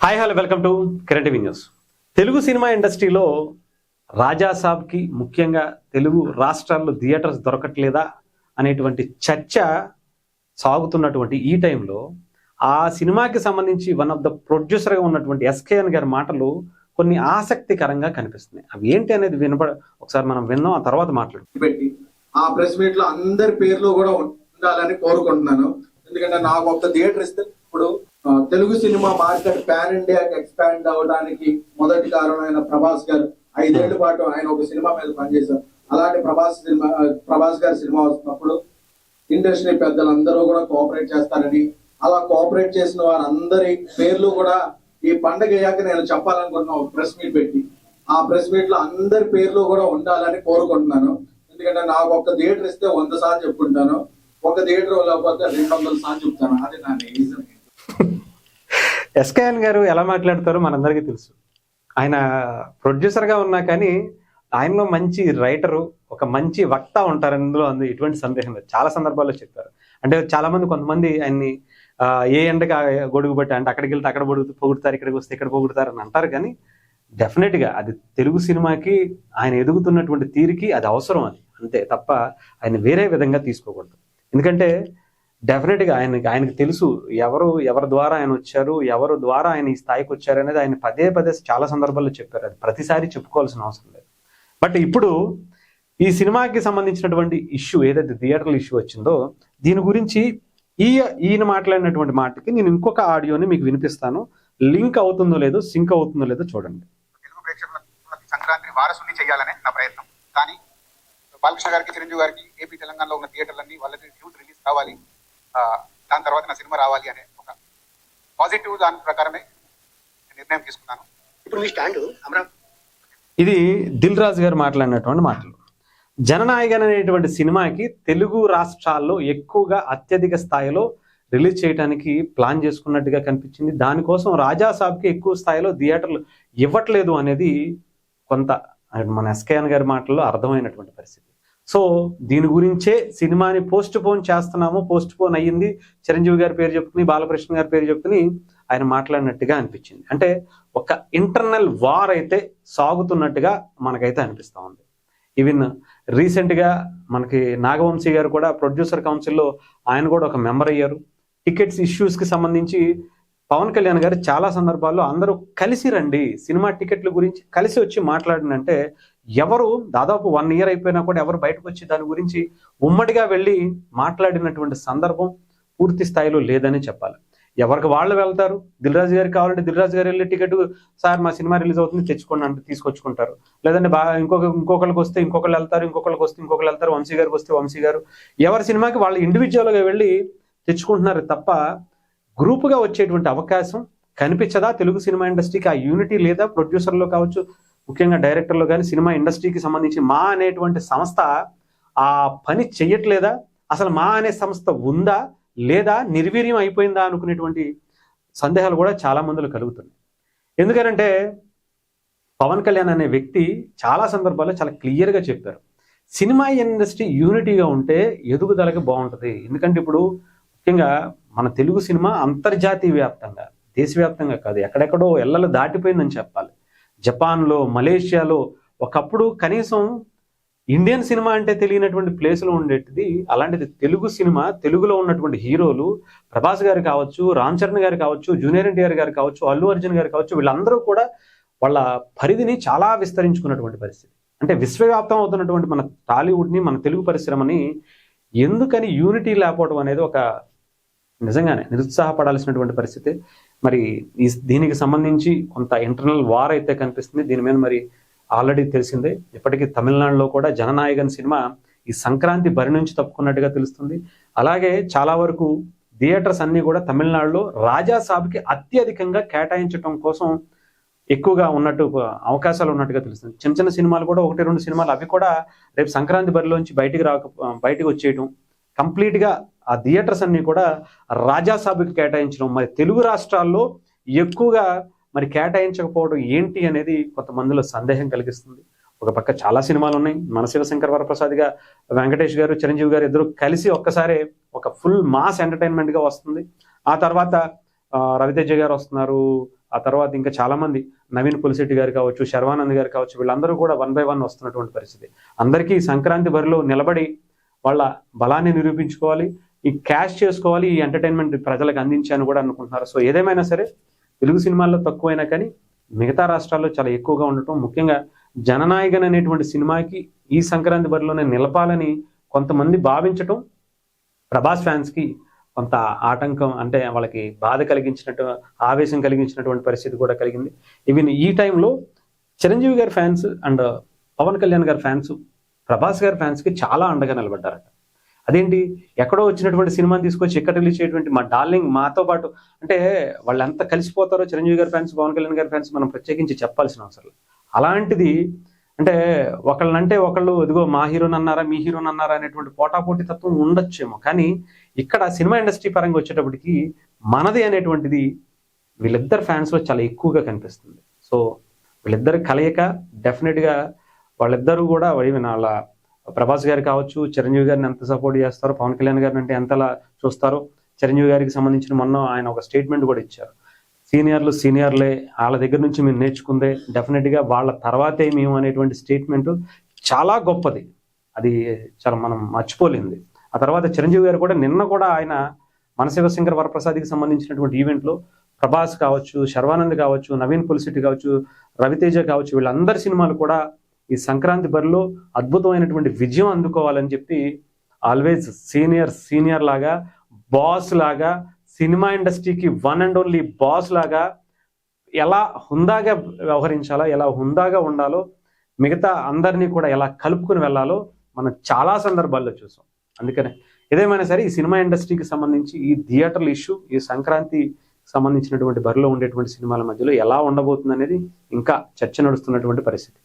Hi hello welcome to current TV news. Telugu cinema ఇండస్ట్రీలో రాజాసాబ్కి ముఖ్యంగా తెలుగు రాష్ట్రాల్లో థియేటర్స్ దొరకట్లేదా అనేటువంటి చర్చ సాగుతున్నటువంటి ఈ టైంలో ఆ సినిమాకి సంబంధించి వన్ ఆఫ్ ద ప్రొడ్యూసర్గా ఉన్నటువంటి ఎస్కేఎన్ గారి మాటలు కొన్ని ఆసక్తికరంగా కనిపిస్తున్నాయి. అవి ఏంటి అనేది ఒకసారి మనం విన్నాం, ఆ తర్వాత పెట్టి ఆ ప్రెస్ మీట్ లో అందరి పేర్లు కూడా ఉండాలని కోరుకుంటున్నాను. ఎందుకంటే నాకు ఒక థియేటర్ ఇస్తే ఇప్పుడు తెలుగు సినిమా మార్కెట్ పాన్ ఇండియాకి ఎక్స్పాండ్ అవడానికి మొదటి కారణమైన ప్రభాస్ గారు 5 ఏళ్ల పాటు ఆయన ఒక సినిమా మీద పనిచేశారు. అలాంటి ప్రభాస్ గారి సినిమా వస్తున్నప్పుడు ఇండస్ట్రీ పెద్దలందరూ కూడా కోఆపరేట్ చేస్తారని, అలా కోఆపరేట్ చేసిన వారందరి పేర్లు కూడా ఈ పండగ అయ్యాక నేను చెప్పాలనుకుంటున్నా ఒక ప్రెస్ మీట్ పెట్టి ఆ ప్రెస్ మీట్ లో అందరి పేర్లు కూడా ఉండాలని కోరుకుంటున్నాను. ఎందుకంటే నాకు ఒక థియేటర్ ఇస్తే 100 సార్లు చెప్పుకుంటాను, ఒక థియేటర్ లేకపోతే 200 సార్లు చెప్తాను. అది నా రీజన్. ఎస్కేఎన్ గారు ఎలా మాట్లాడతారో మనందరికీ తెలుసు. ఆయన ప్రొడ్యూసర్గా ఉన్నా కానీ ఆయనలో మంచి రైటరు, ఒక మంచి వక్త ఉంటారు. అందులో ఎటువంటి సందేహం లేదు. చాలా సందర్భాల్లో చెప్పారు. అంటే చాలా మంది కొంతమంది ఆయన్ని ఏ ఎండగా గొడుగు బట్టి అంటే అక్కడికి వెళ్తే అక్కడ పొగుడుతారు, ఇక్కడికి వస్తే ఇక్కడ పొగుడుతారు అని అంటారు. కానీ డెఫినెట్గా అది తెలుగు సినిమాకి ఆయన ఎదుగుతున్నటువంటి తీరికి అది అవసరం, అది అంతే తప్ప ఆయన వేరే విధంగా తీసుకోకూడదు. ఎందుకంటే డెఫినెట్గా ఆయనకు తెలుసు ఎవరి ద్వారా ఆయన వచ్చారు, ఎవరి ద్వారా ఆయన ఈ స్థాయికి వచ్చారు అనేది ఆయన పదే చాలా సందర్భాల్లో చెప్పారు. అది ప్రతిసారి చెప్పుకోవాల్సిన అవసరం లేదు. బట్ ఇప్పుడు ఈ సినిమాకి సంబంధించినటువంటి ఇష్యూ ఏదైతే థియేటర్ల ఇష్యూ వచ్చిందో దీని గురించి ఈయన మాట్లాడినటువంటి మాటకి నేను ఇంకొక ఆడియోని మీకు వినిపిస్తాను. లింక్ అవుతుందో లేదో, సింక్ అవుతుందో లేదో చూడండి. తెలుగు ప్రేక్షకులకు సంక్రాంతిని వారసుని చేయాలనే నా ప్రయత్నం. కానీ బాలకృష్ణ గారికి, చిరంజీవి గారికి ఏపీ తెలంగాణలో ఉన్న థియేటర్లన్నీ వాళ్ళకి రిలీజ్ కావాలి, దాని తర్వాత నా సినిమా రావాలి అనే ఒక పాజిటివ్ దాని ప్రకారమే నిర్ణయం తీసుకున్నాను. ఇప్పుడు మీ స్టాండ్ ఇది దిల్ రాజు గారు మాట్లాడినటువంటి మాటలు. జననాయకన్ అనేటువంటి సినిమాకి తెలుగు రాష్ట్రాల్లో ఎక్కువగా అత్యధిక స్థాయిలో రిలీజ్ చేయడానికి ప్లాన్ చేసుకున్నట్టుగా కనిపించింది. దానికోసం రాజాసాబ్కి ఎక్కువ స్థాయిలో థియేటర్లు ఇవ్వట్లేదు అనేది కొంత మన ఎస్కేఎన్ గారి మాటల్లో అర్థమైనటువంటి పరిస్థితి. సో దీని గురించే సినిమాని పోస్ట్ పోన్ చేస్తున్నాము, పోస్ట్ పోన్ అయ్యింది, చిరంజీవి గారి పేరు చెప్పుకుని, బాలకృష్ణ గారి పేరు చెప్పుకుని ఆయన మాట్లాడినట్టుగా అనిపించింది. అంటే ఒక ఇంటర్నల్ వార్ అయితే సాగుతున్నట్టుగా మనకైతే అనిపిస్తూ ఉంది. ఈవెన్ రీసెంట్గా మనకి నాగవంశీ గారు కూడా ప్రొడ్యూసర్ కౌన్సిల్లో ఆయన కూడా ఒక మెంబర్ అయ్యారు. టికెట్స్ ఇష్యూస్కి సంబంధించి పవన్ కళ్యాణ్ గారు చాలా సందర్భాల్లో అందరూ కలిసి రండి, సినిమా టికెట్ల గురించి కలిసి వచ్చి మాట్లాడినంటే ఎవరు దాదాపు 1 year అయిపోయినా కూడా ఎవరు బయటకు వచ్చి దాని గురించి ఉమ్మడిగా వెళ్ళి మాట్లాడినటువంటి సందర్భం పూర్తి స్థాయిలో లేదని చెప్పాలి. ఎవరికి వాళ్ళు వెళ్తారు. దిల్ రాజు గారికి కావాలంటే దిల్ రాజు గారు వెళ్ళి టికెట్, సార్ మా సినిమా రిలీజ్ అవుతుంది తెచ్చుకోండి అంటే తీసుకొచ్చుకుంటారు. లేదంటే ఇంకొకరికి వస్తే ఇంకొకళ్ళు వెళ్తారు, ఇంకొకరికి వస్తే ఇంకొకళ్ళు వెళ్తారు, వంశీ గారికి వస్తే వంశీ గారు, ఎవరి సినిమాకి వాళ్ళు ఇండివిజువల్గా వెళ్ళి తెచ్చుకుంటున్నారు తప్ప గ్రూపుగా వచ్చేటువంటి అవకాశం కనిపించదా తెలుగు సినిమా ఇండస్ట్రీకి? ఆ యూనిటీ లేదా? ప్రొడ్యూసర్లో కావచ్చు, ముఖ్యంగా డైరెక్టర్లో కానీ సినిమా ఇండస్ట్రీకి సంబంధించి మా అనేటువంటి సంస్థ ఆ పని చెయ్యట్లేదా? అసలు మా అనే సంస్థ ఉందా లేదా నిర్వీర్యం అయిపోయిందా అనుకునేటువంటి సందేహాలు కూడా చాలా మందిలో కలుగుతున్నాయి. ఎందుకంటే పవన్ కళ్యాణ్ అనే వ్యక్తి చాలా సందర్భాల్లో చాలా క్లియర్గా చెప్పారు, సినిమా ఇండస్ట్రీ యూనిటీగా ఉంటే ఎదుగుదలకి బాగుంటుంది. ఎందుకంటే ఇప్పుడు ముఖ్యంగా మన తెలుగు సినిమా అంతర్జాతీయ వ్యాప్తంగా, దేశవ్యాప్తంగా కాదు, ఎక్కడెక్కడో ఎల్లలు దాటిపోయిందని చెప్పాలి. జపాన్లో, మలేషియాలో ఒకప్పుడు కనీసం ఇండియన్ సినిమా అంటే తెలియనటువంటి ప్లేస్లో ఉండేటిది. అలాంటిది తెలుగు సినిమా, తెలుగులో ఉన్నటువంటి హీరోలు ప్రభాస్ గారు కావచ్చు, రామ్ చరణ్ గారు కావచ్చు, జూనియర్ ఎన్టీఆర్ గారు కావచ్చు, అల్లు అర్జున్ గారు కావచ్చు, వీళ్ళందరూ కూడా వాళ్ళ పరిధిని చాలా విస్తరించుకున్నటువంటి పరిస్థితి. అంటే విశ్వవ్యాప్తం అవుతున్నటువంటి మన టాలీవుడ్ని, మన తెలుగు పరిశ్రమని ఎందుకని యూనిటీ లేకపోవడం అనేది ఒక నిజంగానే నిరుత్సాహపడాల్సినటువంటి పరిస్థితి. మరి దీనికి సంబంధించి కొంత ఇంటర్నల్ వార్ అయితే కనిపిస్తుంది. దీని మీద మరి ఆల్రెడీ తెలిసిందే, ఇప్పటికీ తమిళనాడులో కూడా జననాయకన్ సినిమా ఈ సంక్రాంతి బరి నుంచి తప్పుకున్నట్టుగా తెలుస్తుంది. అలాగే చాలా వరకు థియేటర్స్ అన్నీ కూడా తమిళనాడులో రాజాసాబ్కి అత్యధికంగా కేటాయించడం కోసం ఎక్కువగా ఉన్నట్టు అవకాశాలు ఉన్నట్టుగా తెలుస్తుంది. చిన్న చిన్న సినిమాలు కూడా 1-2 సినిమాలు అవి కూడా రేపు సంక్రాంతి బరిలోంచి బయటికి వచ్చేయటం, కంప్లీట్గా ఆ థియేటర్స్ అన్ని కూడా రాజాసాబ్కి కేటాయించడం, మరి తెలుగు రాష్ట్రాల్లో ఎక్కువగా మరి కేటాయించకపోవడం ఏంటి అనేది కొంతమందిలో సందేహం కలిగిస్తుంది. ఒక పక్క చాలా సినిమాలు ఉన్నాయి. మన శివశంకర్ వరప్రసాద్గా వెంకటేష్ గారు, చిరంజీవి గారు ఇద్దరు కలిసి ఒక్కసారి ఒక ఫుల్ మాస్ ఎంటర్టైన్మెంట్గా వస్తుంది. ఆ తర్వాత రవితేజ గారు వస్తున్నారు, ఆ తర్వాత ఇంకా చాలా మంది నవీన్ పులిశెట్టి గారు కావచ్చు, శర్వానంద్ గారు కావచ్చు, వీళ్ళందరూ కూడా 1 by 1 వస్తున్నటువంటి పరిస్థితి. అందరికీ సంక్రాంతి బరిలో నిలబడి వాళ్ళ బలాన్ని నిరూపించుకోవాలి, ఈ క్యాష్ చేసుకోవాలి, ఈ ఎంటర్టైన్మెంట్ ప్రజలకు అందించాలని కూడా అనుకుంటున్నారు. సో ఏదేమైనా సరే తెలుగు సినిమాల్లో తక్కువైనా కానీ మిగతా రాష్ట్రాల్లో చాలా ఎక్కువగా ఉండటం, ముఖ్యంగా జననాయకన్ అనేటువంటి సినిమాకి ఈ సంక్రాంతి బరిలోనే నిలపాలని కొంతమంది భావించటం ప్రభాస్ ఫ్యాన్స్కి కొంత ఆటంకం, అంటే వాళ్ళకి బాధ కలిగించినట్టు, ఆవేశం కలిగించినటువంటి పరిస్థితి కూడా కలిగింది. ఈవెన్ ఈ టైంలో చిరంజీవి గారి ఫ్యాన్స్ అండ్ పవన్ కళ్యాణ్ గారి ఫ్యాన్స్ ప్రభాస్ గారి ఫ్యాన్స్కి చాలా అండగా నిలబడ్డారట. అదేంటి, ఎక్కడో వచ్చినటువంటి సినిమాని తీసుకొచ్చి ఎక్కడ రిలీజ్ చేయటువంటి మా డార్లింగ్ మాతో పాటు, అంటే వాళ్ళు ఎంత కలిసిపోతారో చిరంజీవి గారి ఫ్యాన్స్, పవన్ కళ్యాణ్ గారి ఫ్యాన్స్ మనం ప్రత్యేకించి చెప్పాల్సిన అవసరం లేదు. అలాంటిది అంటే ఒకళ్ళనంటే ఒకళ్ళు ఇదిగో మా హీరోని అన్నారా మీ హీరోని అన్నారా అనేటువంటి పోటాపోటీ తత్వం ఉండొచ్చేమో, కానీ ఇక్కడ సినిమా ఇండస్ట్రీ పరంగా వచ్చేటప్పటికి మనది అనేటువంటిది వీళ్ళిద్దరు ఫ్యాన్స్లో చాలా ఎక్కువగా కనిపిస్తుంది. సో వీళ్ళిద్దరి కలయిక డెఫినెట్గా వాళ్ళిద్దరూ కూడా వాళ్ళ ప్రభాస్ గారు కావచ్చు, చిరంజీవి గారిని ఎంత సపోర్ట్ చేస్తారో, పవన్ కళ్యాణ్ గారిని అంటే ఎంతలా చూస్తారో, చిరంజీవి గారికి సంబంధించిన మొన్న ఆయన ఒక స్టేట్మెంట్ కూడా ఇచ్చారు. సీనియర్లే, వాళ్ళ దగ్గర నుంచి మేము నేర్చుకుందే, డెఫినెట్గా వాళ్ళ తర్వాతే మేము అనేటువంటి స్టేట్మెంట్ చాలా గొప్పది. అది చాలా మనం మర్చిపోలేంది. ఆ తర్వాత చిరంజీవి గారు కూడా నిన్న కూడా ఆయన మనశివశంకర్ వరప్రసాద్కి సంబంధించినటువంటి ఈవెంట్లో ప్రభాస్ కావచ్చు, శర్వానంద్ కావచ్చు, నవీన్ పులిశెట్టి కావచ్చు, రవితేజ కావచ్చు, వీళ్ళందరి సినిమాలు కూడా ఈ సంక్రాంతి బరిలో అద్భుతమైనటువంటి విజయం అందుకోవాలని చెప్పి ఆల్వేస్ సీనియర్ లాగా, బాస్ లాగా, సినిమా ఇండస్ట్రీకి వన్ అండ్ ఓన్లీ బాస్ లాగా ఎలా హుందాగా వ్యవహరించాలో, ఎలా హుందాగా ఉండాలో, మిగతా అందరినీ కూడా ఎలా కలుపుకుని వెళ్ళాలో మనం చాలా సందర్భాల్లో చూసాం. అందుకనే ఏదేమైనా సరే ఈ సినిమా ఇండస్ట్రీకి సంబంధించి ఈ థియేటర్ల ఇష్యూ, ఈ సంక్రాంతి సంబంధించినటువంటి బరిలో ఉండేటువంటి సినిమాల మధ్యలో ఎలా ఉండబోతుంది అనేది ఇంకా చర్చ నడుస్తున్నటువంటి పరిస్థితి.